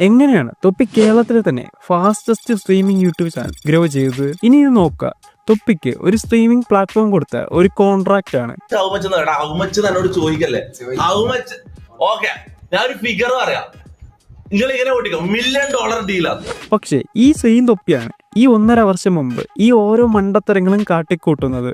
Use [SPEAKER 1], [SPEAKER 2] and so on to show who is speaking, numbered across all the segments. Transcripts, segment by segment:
[SPEAKER 1] എങ്ങനെയാണ് തൊപ്പി കേരളത്തിലെ തന്നെ fastest streaming YouTube channel grow ചെയ്തത്? ഇനി ഇത് നോക്കുക. തൊപ്പിക്ക് ഒരു സ്ട്രീമിംഗ് പ്ലാറ്റ്ഫോം കൊടുത്ത ഒരു കോൺട്രാക്ട് ആണ്. പക്ഷെ ഈ സെയിം തൊപ്പിയാണ് ഈ 1.5 വർഷം മുമ്പ് ഈ ഓരോ മണ്ടത്തരങ്ങളും കാട്ടിക്കൂട്ടുന്നത്.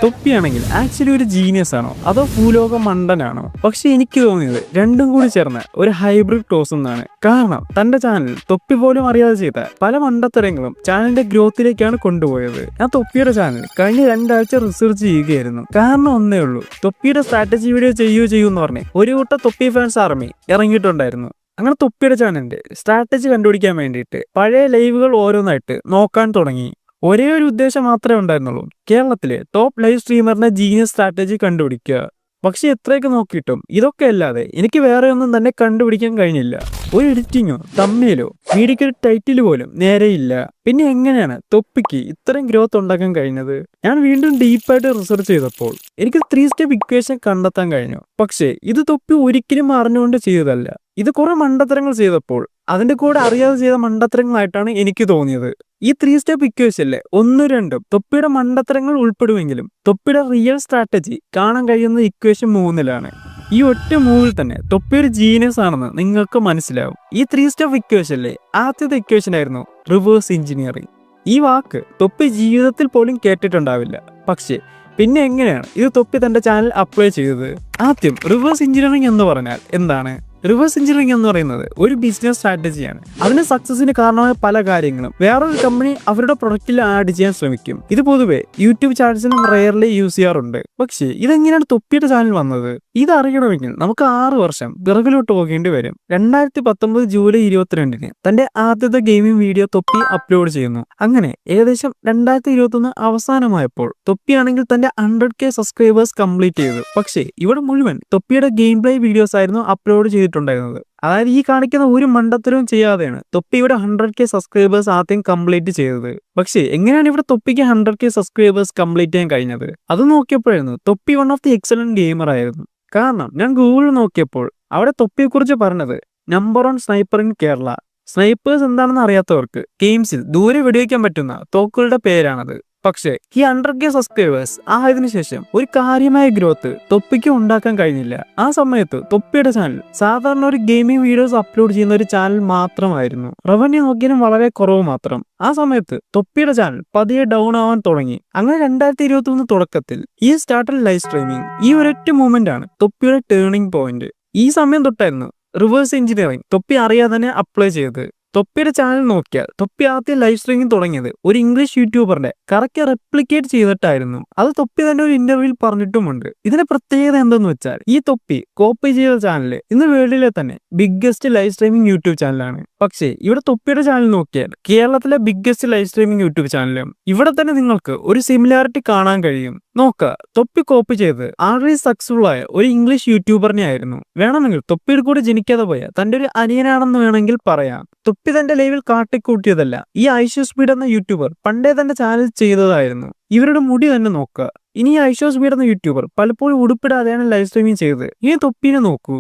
[SPEAKER 1] തൊപ്പിയാണെങ്കിൽ ആക്ച്വലി ഒരു ജീനിയസ് ആണോ അതോ ഭൂലോക മണ്ടനാണോ? പക്ഷെ എനിക്ക് തോന്നിയത് രണ്ടും കൂടി ചേർന്ന ഒരു ഹൈബ്രിഡ് ടോസ് എന്നാണ്. കാരണം തന്റെ ചാനൽ തൊപ്പി പോലും അറിയാതെ ചെയ്ത പല മണ്ടത്തരങ്ങളും ചാനലിന്റെ ഗ്രോത്തിലേക്കാണ് കൊണ്ടുപോയത്. ഞാൻ തൊപ്പിയുടെ ചാനൽ കഴിഞ്ഞ 2 ആഴ്ച റിസർച്ച് ചെയ്യുകയായിരുന്നു. കാരണം ഒന്നേ ഉള്ളൂ, തൊപ്പിയുടെ സ്ട്രാറ്റജി വീഡിയോ ചെയ്യൂന്ന് പറഞ്ഞ് ഒരു കൂട്ടം തൊപ്പി ഫാൻസ് ആർമി ഇറങ്ങിയിട്ടുണ്ടായിരുന്നു. അങ്ങനെ തൊപ്പിയുടെ ചാനലിന്റെ സ്ട്രാറ്റജി കണ്ടുപിടിക്കാൻ വേണ്ടിയിട്ട് പഴയ ലൈവുകൾ ഓരോന്നായിട്ട് നോക്കാൻ തുടങ്ങി. ഒരേ ഒരു ഉദ്ദേശം മാത്രമേ ഉണ്ടായിരുന്നുള്ളൂ, കേരളത്തിലെ ടോപ്പ് ലൈവ് സ്ട്രീമറിന്റെ ജീനിയസ് സ്ട്രാറ്റജി കണ്ടുപിടിക്കുക. പക്ഷെ എത്രയൊക്കെ നോക്കിയിട്ടും ഇതൊക്കെ അല്ലാതെ എനിക്ക് വേറെ ഒന്നും തന്നെ കണ്ടുപിടിക്കാൻ കഴിഞ്ഞില്ല. ഒരു എഡിറ്റിങ്ങോ തമ്മയിലോ വീഡിയോക്ക് ഒരു ടൈറ്റിൽ പോലും നേരെയില്ല. പിന്നെ എങ്ങനെയാണ് തൊപ്പിക്ക് ഇത്രയും ഗ്രോത്ത് ഉണ്ടാക്കാൻ കഴിഞ്ഞത്? ഞാൻ വീണ്ടും ഡീപ്പായിട്ട് റിസർച്ച് ചെയ്തപ്പോൾ എനിക്ക് 3 സ്റ്റെപ്പ് ഇക്വേഷൻ കണ്ടെത്താൻ കഴിഞ്ഞു. പക്ഷേ ഇത് തൊപ്പി ഒരിക്കലും അറിഞ്ഞുകൊണ്ട് ചെയ്തതല്ല. ഇത് കുറെ മണ്ടത്തരങ്ങൾ ചെയ്തപ്പോൾ അതിന്റെ കൂടെ അറിയാതെ ചെയ്ത മണ്ടത്തരങ്ങളായിട്ടാണ് എനിക്ക് തോന്നിയത്. ഈ 3 സ്റ്റെപ്പ് ഇക്വേഷനിലെ 1, 2 തൊപ്പിയുടെ മണ്ടത്തരങ്ങൾ ഉൾപ്പെടുമെങ്കിലും തൊപ്പിയുടെ റിയൽ സ്ട്രാറ്റജി കാണാൻ കഴിയുന്ന ഇക്വേഷൻ 3-ലാണ്. ഈ ഒറ്റ മൂവിൽ തന്നെ തൊപ്പി ഒരു ജീനിയസ് ആണെന്ന് നിങ്ങൾക്ക് മനസ്സിലാവും. ഈ 3 സ്റ്റെപ്പ് ഇക്വേഷനിലെ ആദ്യത്തെ ഇക്വേഷൻ ആയിരുന്നു റിവേഴ്സ് എഞ്ചിനീയറിംഗ്. ഈ വാക്ക് തൊപ്പി ജീവിതത്തിൽ പോലും കേട്ടിട്ടുണ്ടാവില്ല. പക്ഷേ പിന്നെ എങ്ങനെയാണ് ഇത് തൊപ്പി തന്റെ ചാനൽ അപ്ലൈ ചെയ്തത്? ആദ്യം റിവേഴ്സ് എഞ്ചിനീയറിംഗ് എന്ന് പറഞ്ഞാൽ എന്താണ്? റിവേഴ്സ് എഞ്ചിനീയറിംഗ് എന്ന് പറയുന്നത് ഒരു ബിസിനസ് സ്ട്രാറ്റജിയാണ്. അതിന് സക്സസിന് കാരണമായ പല കാര്യങ്ങളും വേറൊരു കമ്പനി അവരുടെ പ്രൊഡക്റ്റിൽ ആഡ് ചെയ്യാൻ ശ്രമിക്കും. ഇത് പൊതുവെ യൂട്യൂബ് ചാനൽസിനും റെയർലി യൂസ് ചെയ്യാറുണ്ട്. പക്ഷേ ഇതെങ്ങനെയാണ് തൊപ്പിയുടെ ചാനൽ വന്നത്? ഇത് അറിയണമെങ്കിൽ നമുക്ക് 6 വർഷം പിറകിലോട്ട് പോകേണ്ടി വരും. 2019 ജൂലൈ 22-ന് തന്റെ ആദ്യത്തെ ഗെയിമിംഗ് വീഡിയോ തൊപ്പി അപ്ലോഡ് ചെയ്യുന്നു. അങ്ങനെ ഏകദേശം 2021 അവസാനമായപ്പോൾ തൊപ്പിയാണെങ്കിൽ തന്റെ 100K സബ്സ്ക്രൈബേഴ്സ് കംപ്ലീറ്റ് ചെയ്തു. പക്ഷേ ഇവിടെ മുഴുവൻ തൊപ്പിയുടെ ഗെയിം പ്ലേ വീഡിയോസ് ആയിരുന്നു അപ്ലോഡ് ചെയ്തിട്ടുണ്ടായിരുന്നത്. അതായത് ഈ കാണിക്കുന്ന ഒരു മണ്ടത്തരവും ചെയ്യാതെയാണ് തൊപ്പിയുടെ 100K സബ്സ്ക്രൈബേഴ്സ് ആദ്യം കംപ്ലീറ്റ് ചെയ്തത്. പക്ഷേ എങ്ങനെയാണ് ഇവിടെ തൊപ്പിക്ക് 100K സബ്സ്ക്രൈബേഴ്സ് കംപ്ലീറ്റ് ചെയ്യാൻ കഴിഞ്ഞത്? അത് നോക്കിയപ്പോഴായിരുന്നു തൊപ്പി one of the excellent gamer ആയിരുന്നു. കാരണം ഞാൻ ഗൂഗിളിൽ നോക്കിയപ്പോൾ അവിടെ തൊപ്പിയെക്കുറിച്ച് പറഞ്ഞത് number 1 sniper in Kerala. Snipers എന്താണെന്ന് അറിയാത്തവർക്ക് ഗെയിംസിൽ ദൂരെ വെടിവെക്കാൻ പറ്റുന്ന തോക്കുകളുടെ പേരാണത്. പക്ഷേ ഈ 100K സബ്സ്ക്രൈബേഴ്സ് ആയതിനു ശേഷം ഒരു കാര്യമായ ഗ്രോത്ത് തൊപ്പിക്ക് ഉണ്ടാക്കാൻ കഴിഞ്ഞില്ല. ആ സമയത്ത് തൊപ്പിയുടെ ചാനൽ സാധാരണ ഒരു ഗെയിമിംഗ് വീഡിയോസ് അപ്ലോഡ് ചെയ്യുന്ന ഒരു ചാനൽ മാത്രമായിരുന്നു. റവന്യൂ നോക്കിയാലും വളരെ കുറവ് മാത്രം. ആ സമയത്ത് തൊപ്പിയുടെ ചാനൽ പതിയെ ഡൗൺ ആവാൻ തുടങ്ങി. അങ്ങനെ 2021 തുടക്കത്തിൽ ഈ സ്റ്റാർട്ടഡ് ലൈവ് സ്ട്രീമിംഗ് ഈ ഒരൊറ്റ മൂവ്മെന്റ് ആണ് തൊപ്പിയുടെ ടേണിംഗ് പോയിന്റ്. ഈ സമയം തൊട്ടായിരുന്നു റിവേഴ്സ് എഞ്ചിനീയറിംഗ് തൊപ്പി അറിയാതെ തന്നെ അപ്ലൈ ചെയ്തത്. തൊപ്പിയുടെ ചാനൽ നോക്കിയാൽ തൊപ്പി ആദ്യം ലൈവ് സ്ട്രീമിംഗ് തുടങ്ങിയത് ഒരു ഇംഗ്ലീഷ് യൂട്യൂബറിന്റെ കറക്റ്റ് റെപ്ലിക്കേറ്റ് ചെയ്തിട്ടായിരുന്നു. അത് തൊപ്പി തന്നെ ഒരു ഇന്റർവ്യൂവിൽ പറഞ്ഞിട്ടുമുണ്ട്. ഇതിന്റെ പ്രത്യേകത എന്തെന്ന് വെച്ചാൽ ഈ തൊപ്പി കോപ്പി ചെയ്ത ചാനൽ ഇന്ന് വേൾഡിലെ തന്നെ ബിഗ്ഗസ്റ്റ് ലൈവ് സ്ട്രീമിംഗ് യൂട്യൂബ് ചാനലാണ്. പക്ഷേ ഇവിടെ തൊപ്പിയുടെ ചാനൽ നോക്കിയാൽ കേരളത്തിലെ ബിഗ്ഗസ്റ്റ് ലൈവ് സ്ട്രീമിംഗ് യൂട്യൂബ് ചാനലും ഇവിടെ തന്നെ നിങ്ങൾക്ക് ഒരു സിമിലാരിറ്റി കാണാൻ കഴിയും. നോക്കുക, തൊപ്പി കോപ്പി ചെയ്ത് ആൾറെഡി സക്സസ്ഫുൾ ആയ ഒരു ഇംഗ്ലീഷ് യൂട്യൂബറിനെ ആയിരുന്നു. വേണമെങ്കിൽ തൊപ്പിയുടെ കൂടെ ജനിക്കാതെ പോയ തന്റെ ഒരു അനിയനാണെന്ന് വേണമെങ്കിൽ പറയാം. തൊപ്പി തന്റെ ലൈവിൽ കാട്ടിക്കൂട്ടിയതല്ല. ഈ ഐഷോ സ്പീഡ് എന്ന യൂട്യൂബർ പണ്ടേ തന്റെ ചാനൽ ചെയ്തതായിരുന്നു. ഇവരുടെ മുടി തന്നെ നോക്കുക. ഇനി ഐഷോ സ്പീഡ് എന്ന യൂട്യൂബർ പലപ്പോഴും ഉടുപ്പിടാതെയാണ് ലൈവ് സ്ട്രീമിംഗ് ചെയ്തത്. ഇനി തൊപ്പിനെ നോക്കൂ.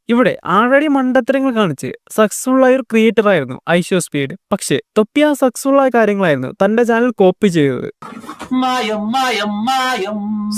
[SPEAKER 1] ഇവിടെ ആൾറെഡി മണ്ടത്തരങ്ങൾ കാണിച്ച് സക്സസ്ഫുൾ ആയ ഒരു ക്രിയേറ്റർ ആയിരുന്നു ഐഷോ സ്പീഡ്. പക്ഷേ തൊപ്പി ആ സക്സസ്ഫുൾ ആയ കാര്യങ്ങളായിരുന്നു തന്റെ ചാനൽ കോപ്പി ചെയ്തത്.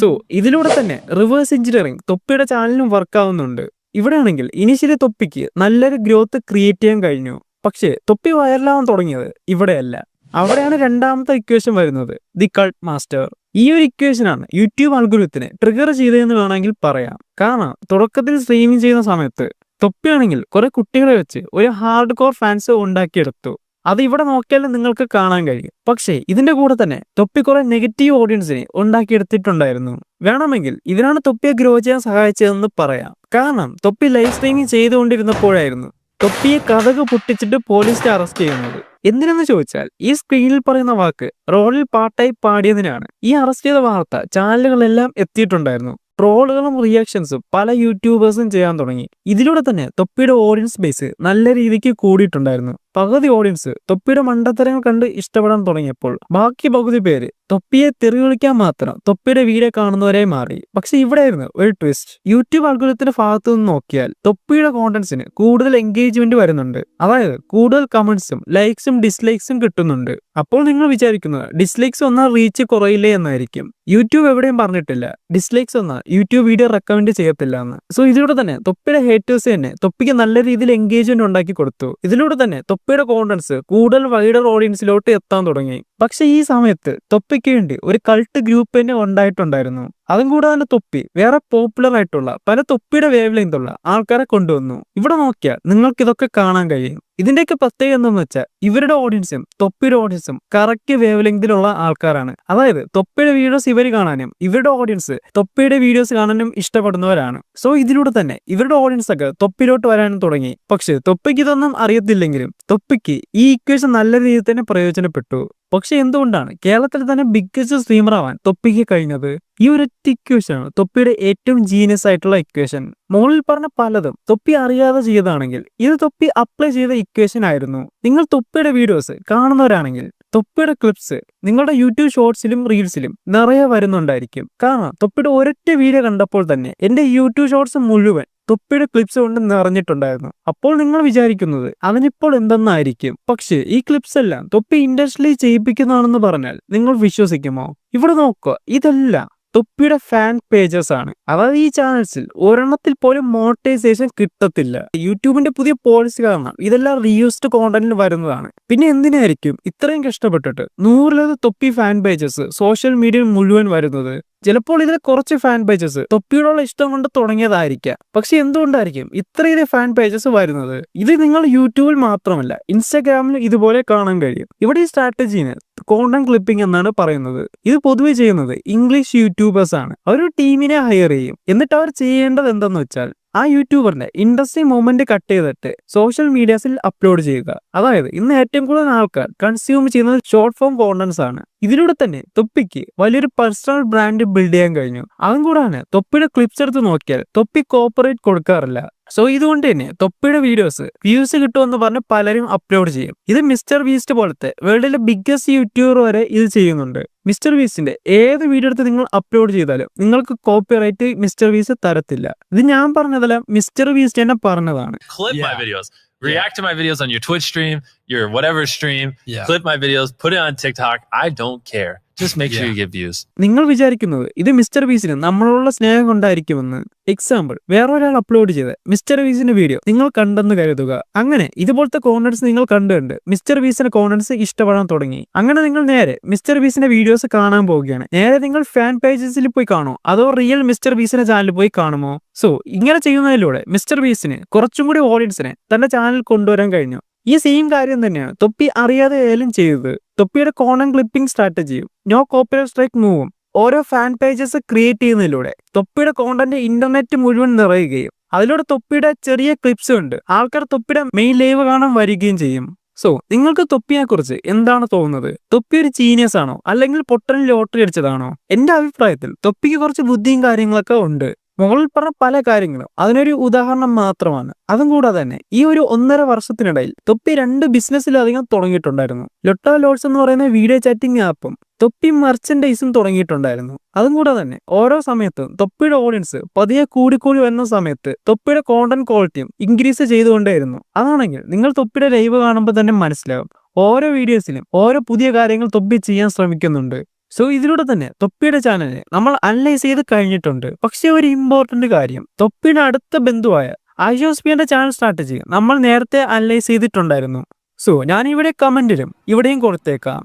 [SPEAKER 1] സോ ഇതിലൂടെ തന്നെ റിവേഴ്സ് എഞ്ചിനീയറിംഗ് തൊപ്പിയുടെ ചാനലിനും വർക്ക് ആവുന്നുണ്ട്. ഇവിടെയാണെങ്കിൽ ഇനിഷ്യലി തൊപ്പിക്ക് നല്ലൊരു ഗ്രോത്ത് ക്രിയേറ്റ് ചെയ്യാൻ കഴിഞ്ഞു. പക്ഷേ തൊപ്പി വൈറലാവാൻ തുടങ്ങിയത് ഇവിടെയല്ല. അവിടെയാണ് രണ്ടാമത്തെ ഇക്വേഷൻ വരുന്നത്, ദി കൾട്ട് മാസ്റ്റർ. ഈ ഒരു ഇക്വേഷനാണ് യൂട്യൂബ് അൽഗോരിതത്തിനെ ട്രിഗർ ചെയ്തതെന്ന് വേണമെങ്കിൽ പറയാം. കാരണം തുടക്കത്തിൽ സ്ട്രീമിംഗ് ചെയ്യുന്ന സമയത്ത് തൊപ്പിയാണെങ്കിൽ കുറെ കുട്ടികളെ വെച്ച് ഒരു ഹാർഡ് കോർ ഫാൻസ് ഉണ്ടാക്കിയെടുത്തു. അത് ഇവിടെ നോക്കിയാലും നിങ്ങൾക്ക് കാണാൻ കഴിയും. പക്ഷേ ഇതിന്റെ കൂടെ തന്നെ തൊപ്പി കുറെ നെഗറ്റീവ് ഓഡിയൻസിനെ ഉണ്ടാക്കിയെടുത്തിട്ടുണ്ടായിരുന്നു. വേണമെങ്കിൽ ഇതിനാണ് തൊപ്പിയെ ഗ്രോ ചെയ്യാൻ സഹായിച്ചതെന്ന് പറയാം. കാരണം തൊപ്പി ലൈവ് സ്ട്രീമിംഗ് ചെയ്തുകൊണ്ടിരുന്നപ്പോഴായിരുന്നു തൊപ്പിയെ കഥക് പൊട്ടിച്ചിട്ട് പോലീസിനെ അറസ്റ്റ് ചെയ്യുന്നത്. എന്തിനെന്ന് ചോദിച്ചാൽ ഈ സ്ക്രീനിൽ പറയുന്ന വാക്ക് റോളിൽ പാട്ടായി പാടിയതിനാണ്. ഈ അറസ്റ്റ് ചെയ്ത വാർത്ത ചാനലുകളെല്ലാം എത്തിയിട്ടുണ്ടായിരുന്നു. ട്രോളുകളും റിയാക്ഷൻസും പല യൂട്യൂബേഴ്സും ചെയ്യാൻ തുടങ്ങി. ഇതിലൂടെ തന്നെ തൊപ്പിയുടെ ഓഡിയൻസ് ബേസ് നല്ല രീതിക്ക് കൂടിയിട്ടുണ്ടായിരുന്നു. പകുതി ഓഡിയൻസ് തൊപ്പിയുടെ മണ്ടത്തരങ്ങൾ കണ്ട് ഇഷ്ടപ്പെടാൻ തുടങ്ങിയപ്പോൾ ബാക്കി പകുതി പേര് തൊപ്പിയെ തെറി വിളിക്കാൻ മാത്രം തൊപ്പിയുടെ വീഡിയോ കാണുന്നവരെ മാറി. പക്ഷെ ഇവിടെയായിരുന്നു ഒരു ട്വിസ്റ്റ്. യൂട്യൂബ് അൽഗോരിതത്തിന്റെ ഭാഗത്തു നിന്ന് നോക്കിയാൽ തൊപ്പിയുടെ കോണ്ടന്റ്സിന് കൂടുതൽ എൻഗേജ്മെന്റ് വരുന്നുണ്ട്. അതായത് കൂടുതൽ കമന്റ്സും ലൈക്സും ഡിസ്ലൈക്സും കിട്ടുന്നുണ്ട്. അപ്പോൾ നിങ്ങൾ വിചാരിക്കുന്നത് ഡിസ്ലൈക്സ് വന്നാൽ റീച്ച് കുറയില്ലേ എന്നായിരിക്കും. യൂട്യൂബ് എവിടെയും പറഞ്ഞിട്ടില്ല ഡിസ്ലൈക്സ് വന്നാൽ യൂട്യൂബ് വീഡിയോ റെക്കമെൻഡ് ചെയ്യത്തില്ല എന്ന്. സോ ഇതിലൂടെ തന്നെ തൊപ്പിയുടെ ഹേറ്റേഴ്സ് തന്നെ തൊപ്പിക്ക് നല്ല രീതിയിൽ എൻഗേജ്മെന്റ് ഉണ്ടാക്കി കൊടുത്തു. ഇതിലൂടെ തന്നെ തൊപ്പിയുടെ കോണ്ടന്റ്സ് കൂടുതൽ വൈഡർ ഓഡിയൻസിലോട്ട് എത്താൻ തുടങ്ങി. പക്ഷെ ഈ സമയത്ത് തൊപ്പിക്ക് വേണ്ടി ഒരു കൾട്ട് ഗ്രൂപ്പ് തന്നെ ഉണ്ടായിട്ടുണ്ടായിരുന്നു. അതും കൂടാതെ തന്നെ തൊപ്പി വേറെ പോപ്പുലർ ആയിട്ടുള്ള പല തൊപ്പിയുടെ വേവ് ലെങ്തുള്ള ആൾക്കാരെ കൊണ്ടുവന്നു. ഇവിടെ നോക്കിയാൽ നിങ്ങൾക്ക് ഇതൊക്കെ കാണാൻ കഴിയും. ഇതിന്റെയൊക്കെ പ്രത്യേകത എന്താണെന്ന് വെച്ചാൽ ഇവരുടെ ഓഡിയൻസും തൊപ്പിയുടെ ഓഡിയൻസും കറക്റ്റ് വേവ് ലെങ്തിലുള്ള ആൾക്കാരാണ്. അതായത് തൊപ്പിയുടെ വീഡിയോസ് ഇവർ കാണാനും ഇവരുടെ ഓഡിയൻസ് തൊപ്പിയുടെ വീഡിയോസ് കാണാനും ഇഷ്ടപ്പെടുന്നവരാണ്. സോ ഇതിലൂടെ തന്നെ ഇവരുടെ ഓഡിയൻസ് ഒക്കെ തൊപ്പിയിലോട്ട് വരാനും തുടങ്ങി. പക്ഷെ തൊപ്പിക്ക് ഇതൊന്നും അറിയത്തില്ലെങ്കിലും തൊപ്പിക്ക് ഈ ഇക്വേഷൻ നല്ല രീതിയിൽ തന്നെ പ്രയോജനപ്പെട്ടു. പക്ഷെ എന്തുകൊണ്ടാണ് കേരളത്തിൽ തന്നെ ബിഗ്ഗസ്റ്റ് സ്ട്രീമർ ആവാൻ തൊപ്പിക്ക് കഴിഞ്ഞത്? ഈ ഒരൊറ്റ ഇക്വേഷനാണ് തൊപ്പിയുടെ ഏറ്റവും ജീനിയസ് ആയിട്ടുള്ള ഇക്വേഷൻ. മുകളിൽ പറഞ്ഞ പലതും തൊപ്പി അറിയാതെ ചെയ്തതാണെങ്കിൽ ഇത് തൊപ്പി അപ്ലൈ ചെയ്ത ഇക്വേഷൻ ആയിരുന്നു. നിങ്ങൾ തൊപ്പിയുടെ വീഡിയോസ് കാണുന്നവരാണെങ്കിൽ തൊപ്പിയുടെ ക്ലിപ്സ് നിങ്ങളുടെ യൂട്യൂബ് ഷോർട്സിലും റീൽസിലും നിറയെ വരുന്നുണ്ടായിരിക്കും. കാരണം തൊപ്പിയുടെ ഒരൊറ്റ വീഡിയോ കണ്ടപ്പോൾ തന്നെ എന്റെ യൂട്യൂബ് ഷോർട്സ് മുഴുവൻ തൊപ്പിയുടെ ക്ലിപ്സ് കൊണ്ട് നിറഞ്ഞിട്ടുണ്ടായിരുന്നു. അപ്പോൾ നിങ്ങൾ വിചാരിക്കുന്നത് അതിനിപ്പോൾ എന്തെന്നായിരിക്കും. പക്ഷേ ഈ ക്ലിപ്സ് എല്ലാം തൊപ്പി ഇൻഡസ്ട്രിയിൽ ചെയ്യിപ്പിക്കുന്നതാണെന്ന് പറഞ്ഞാൽ നിങ്ങൾ വിശ്വസിക്കുമോ? ഇവിടെ നോക്കുക, ഇതെല്ലാം തൊപ്പിയുടെ ഫാൻ പേജസ് ആണ്. അതായത് ഈ ചാനൽസിൽ ഒരെണ്ണത്തിൽ പോലും മോണിറ്റൈസേഷൻ കിട്ടത്തില്ല. യൂട്യൂബിന്റെ പുതിയ പോളിസി കാരണം ഇതെല്ലാം റീയൂസ്ഡ് കോണ്ടന്റിൽ വരുന്നതാണ്. പിന്നെ എന്തിനായിരിക്കും ഇത്രയും കഷ്ടപ്പെട്ടിട്ട് 100 തൊപ്പി ഫാൻ പേജസ് സോഷ്യൽ മീഡിയയിൽ മുഴുവൻ വരുന്നത്? ചിലപ്പോൾ ഇതിലെ കുറച്ച് ഫാൻ പേജസ് തൊപ്പിയോടുള്ള ഇഷ്ടം കൊണ്ട് തുടങ്ങിയതായിരിക്കാം. പക്ഷെ എന്തുകൊണ്ടായിരിക്കും ഇത്രയേറെ ഫാൻ പേജസ് വരുന്നത്? ഇത് നിങ്ങൾ യൂട്യൂബിൽ മാത്രമല്ല ഇൻസ്റ്റാഗ്രാമിൽ ഇതുപോലെ കാണാൻ കഴിയും. ഇവിടെ ഈ സ്ട്രാറ്റജീന് കോണ്ടന്റ് ക്ലിപ്പിംഗ് എന്നാണ് പറയുന്നത്. ഇത് പൊതുവെ ചെയ്യുന്നത് ഇംഗ്ലീഷ് യൂട്യൂബേഴ്സ് ആണ്. അവർ ടീമിനെ ഹയർ ചെയ്യും. എന്നിട്ട് അവർ ചെയ്യേണ്ടത് എന്തെന്ന് വെച്ചാൽ ആ യൂട്യൂബറിന്റെ ഇൻഡസ്ട്രി മൂവ്മെന്റ് കട്ട് ചെയ്തിട്ട് സോഷ്യൽ മീഡിയാസിൽ അപ്ലോഡ് ചെയ്യുക. അതായത് ഇന്ന് ഏറ്റവും കൂടുതൽ ആൾക്കാർ കൺസ്യൂം ചെയ്യുന്നത് ഷോർട്ട് ഫോം കോണ്ടന്റ്സ് ആണ്. ഇതിലൂടെ തന്നെ തൊപ്പിക്ക് വലിയൊരു പേഴ്സണൽ ബ്രാൻഡ് ബിൽഡ് ചെയ്യാൻ കഴിഞ്ഞു. അതും കൂടാണ് തൊപ്പിയുടെ ക്ലിപ്സ് എടുത്ത് നോക്കിയാൽ തൊപ്പി കോപ്പറേറ്റ് കൊടുക്കാറില്ല. സോ ഇതുകൊണ്ട് തന്നെ തൊപ്പിയുടെ വീഡിയോസ് വ്യൂസ് കിട്ടുമെന്ന് പറഞ്ഞ് പലരും അപ്ലോഡ് ചെയ്യും. ഇത് മിസ്റ്റർ ബീസ്റ്റ് പോലത്തെ വേൾഡിലെ ബിഗ്ഗസ്റ്റ് യൂട്യൂബർ വരെ ഇത് ചെയ്യുന്നുണ്ട്. മിസ്റ്റർ ബീസ്റ്റിന്റെ ഏത് വീഡിയോ എടുത്ത് നിങ്ങൾ അപ്ലോഡ് ചെയ്താലും നിങ്ങൾക്ക് കോപ്പിറൈറ്റ് മിസ്റ്റർ ബീസ്റ്റ് തരത്തില്ല. ഇത് ഞാൻ പറഞ്ഞതല്ല, മിസ്റ്റർ ബീസ്റ്റ് തന്നെ പറഞ്ഞതാണ്.
[SPEAKER 2] React to my videos on your Twitch stream, your whatever stream. Clip my videos, put it on TikTok. I don't care. Just make sure you get views.
[SPEAKER 1] നിങ്ങൾ വിചാരിക്കുന്നത് ഇത് mister ബീസിന് നമ്മളോടുള്ള സ്നേഹം കൊണ്ടായിരിക്കുമെന്ന്. എക്സാമ്പിൾ, വേറെ ഒരാൾ upload ചെയ്ത മിസ്റ്റർ ബീസിന്റെ വീഡിയോ നിങ്ങൾ കണ്ടെന്ന് കരുതുക. അങ്ങനെ ഇതുപോലത്തെ കോണ്ടന്റ്സ് നിങ്ങൾ കണ്ടുകൊണ്ട് മിസ്റ്റർ ബീസിന്റെ കോണ്ടന്റ്സ് ഇഷ്ടപ്പെടാൻ തുടങ്ങി. അങ്ങനെ നിങ്ങൾ നേരെ മിസ്റ്റർ ബീസിന്റെ വീഡിയോസ് കാണാൻ പോവുകയാണ്. നേരെ നിങ്ങൾ ഫാൻ പേജസിൽ പോയി കാണോ അതോ റിയൽ മിസ്റ്റർ ബീസിന്റെ ചാനലിൽ പോയി കാണുമോ? സോ ഇങ്ങനെ ചെയ്യുന്നതിലൂടെ മിസ്റ്റർ ബീസിന് കുറച്ചും കൂടി ഓഡിയൻസിനെ തന്റെ ചാനൽ കൊണ്ടുവരാൻ കഴിഞ്ഞു. ഈ സെയിം കാര്യം തന്നെയാണ് തൊപ്പി അറിയാതെ ആയാലും ചെയ്തത്. തൊപ്പിയുടെ കോണ്ടന്റ് ക്ലിപ്പിംഗ് സ്ട്രാറ്റജിയും നോ കോപ്പിറൈറ്റ് സ്ട്രൈക്ക് മൂവും ഓരോ ഫാൻ പേജസ് ക്രിയേറ്റ് ചെയ്യുന്നതിലൂടെ തൊപ്പിയുടെ കോണ്ടന്റ് ഇന്റർനെറ്റ് മുഴുവൻ നിറയുകയും അതിലൂടെ തൊപ്പിയുടെ ചെറിയ ക്ലിപ്സ് ഉണ്ട് ആൾക്കാർ തൊപ്പിയുടെ മെയിൻ ലൈവ് കാണാൻ വരികയും ചെയ്യും. സോ നിങ്ങൾക്ക് തൊപ്പിയെ കുറിച്ച് എന്താണ് തോന്നുന്നത്? തൊപ്പി ഒരു ജീനിയസ് ആണോ അല്ലെങ്കിൽ പൊട്ടൻ ലോട്ടറി അടിച്ചതാണോ? എന്റെ അഭിപ്രായത്തിൽ തൊപ്പിക്ക് കുറച്ച് ബുദ്ധിയും കാര്യങ്ങളൊക്കെ ഉണ്ട്. മുകളിൽ പറഞ്ഞ പല കാര്യങ്ങളും അതിനൊരു ഉദാഹരണം മാത്രമാണ്. അതും കൂടാതെ തന്നെ ഈ ഒരു 1.5 വർഷത്തിനിടയിൽ തൊപ്പി 2 ബിസിനസ്സിലധികം തുടങ്ങിയിട്ടുണ്ടായിരുന്നു. ലൊട്ടോ ലോഡ്സ് എന്ന് പറയുന്ന വീഡിയോ ചാറ്റിംഗ് ആപ്പും തൊപ്പി മെർച്ചൻഡൈസും തുടങ്ങിയിട്ടുണ്ടായിരുന്നു. അതും കൂടാതെ തന്നെ ഓരോ സമയത്തും തൊപ്പിയുടെ ഓഡിയൻസ് പതിയെ കൂടിക്കൂടി വരുന്ന സമയത്ത് തൊപ്പിയുടെ കോണ്ടന്റ് ക്വാളിറ്റിയും ഇൻക്രീസ് ചെയ്തുകൊണ്ടേയിരുന്നു. അതാണെങ്കിൽ നിങ്ങൾ തൊപ്പിയുടെ ലൈവ് കാണുമ്പോൾ തന്നെ മനസ്സിലാവും ഓരോ വീഡിയോസിലും ഓരോ പുതിയ കാര്യങ്ങൾ തൊപ്പി ചെയ്യാൻ ശ്രമിക്കുന്നുണ്ട്. സോ ഇതിലൂടെ തന്നെ തൊപ്പിയുടെ ചാനലിനെ നമ്മൾ അനലൈസ് ചെയ്ത് കഴിഞ്ഞിട്ടുണ്ട്. പക്ഷെ ഒരു ഇമ്പോർട്ടന്റ് കാര്യം, തൊപ്പിയുടെ അടുത്ത ബന്ധുവായ ഐഷോസ്പിയുടെ ചാനൽ സ്ട്രാറ്റജി നമ്മൾ നേരത്തെ അനലൈസ് ചെയ്തിട്ടുണ്ടായിരുന്നു. സോ ഞാൻ ഇവിടെ കമന്റിലും ഇവിടെയും കൊടുത്തേക്കാം.